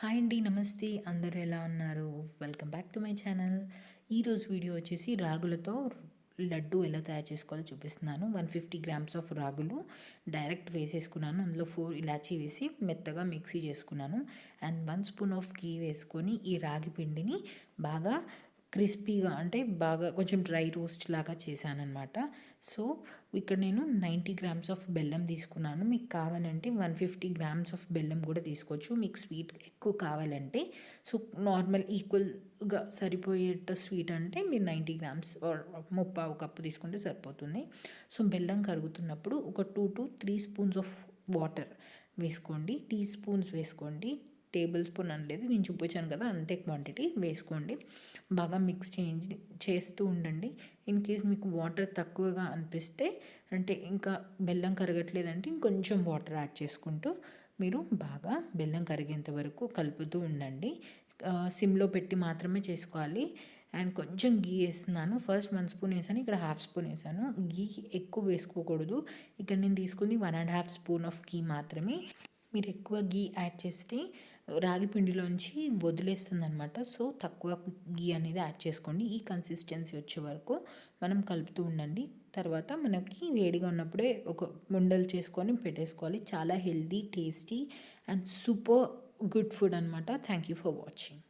Hi అండి, నమస్తే. అందరూ ఎలా ఉన్నారు? Welcome back to my channel. ఈరోజు వీడియో వచ్చేసి రాగులతో లడ్డు ఎలా తయారు చేసుకోవాలో చూపిస్తున్నాను. 150 గ్రామ్స్ ఆఫ్ రాగులు డైరెక్ట్ వేసేసుకున్నాను. అందులో 4 ఇలాచీ వేసి మెత్తగా మిక్సీ చేసుకున్నాను. అండ్ 1 స్పూన్ ఆఫ్ గీ వేసుకొని ఈ రాగి పిండిని బాగా క్రిస్పీగా, అంటే బాగా కొంచెం డ్రై రోస్ట్ లాగా చేశానమాట. సో ఇక్కడ నేను 90 గ్రామ్స్ ఆఫ్ బెల్లం తీసుకున్నాను. మీకు కావాలంటే 150 గ్రామ్స్ ఆఫ్ బెల్లం కూడా తీసుకోవచ్చు. మీకు స్వీట్ ఎక్కువ కావాలంటే, సో నార్మల్ ఈక్వల్గా సరిపోయేట స్వీట్ అంటే మీరు 90 గ్రామ్స్ ముప్పావు కప్పు తీసుకుంటే సరిపోతుంది. సో బెల్లం కరుగుతున్నప్పుడు ఒక 2 to 3 స్పూన్స్ ఆఫ్ వాటర్ వేసుకోండి. టీ స్పూన్స్ వేసుకోండి. టేబుల్ స్పూన్ అనలేదు, నేను చూపించాను కదా, అంతే క్వాంటిటీ వేసుకోండి. బాగా మిక్స్ చేస్తూ ఉండండి. ఇన్ కేస్ మీకు వాటర్ తక్కువగా అనిపిస్తే, అంటే ఇంకా బెల్లం కరగట్లేదంటే ఇంకొంచెం వాటర్ యాడ్ చేసుకుంటూ మీరు బాగా బెల్లం కరిగేంత వరకు కలుపుతూ ఉండండి. సిమ్లో పెట్టి మాత్రమే చేసుకోవాలి. అండ్ కొంచెం గీ వేస్తున్నాను. ఫస్ట్ 1 స్పూన్ వేసాను, ఇక్కడ 1/2 స్పూన్ వేసాను. గీ ఎక్కువ వేసుకోకూడదు. ఇక్కడ నేను తీసుకుంది 1.5 స్పూన్ ఆఫ్ గీ మాత్రమే. మీరు ఎక్కువ గీ యాడ్ చేస్తే రాగి పిండిలోంచి వదిలేస్తుంది అనమాట. సో తక్కువ గీ అనేది యాడ్ చేసుకోండి. ఈ కన్సిస్టెన్సీ వచ్చే వరకు మనం కలుపుతూ ఉండండి. తర్వాత మనకి వేడిగా ఉన్నప్పుడే ఒక ఉండలు చేసుకొని పెట్టేసుకోవాలి. చాలా healthy, tasty and super good food అనమాట. Thank you for watching.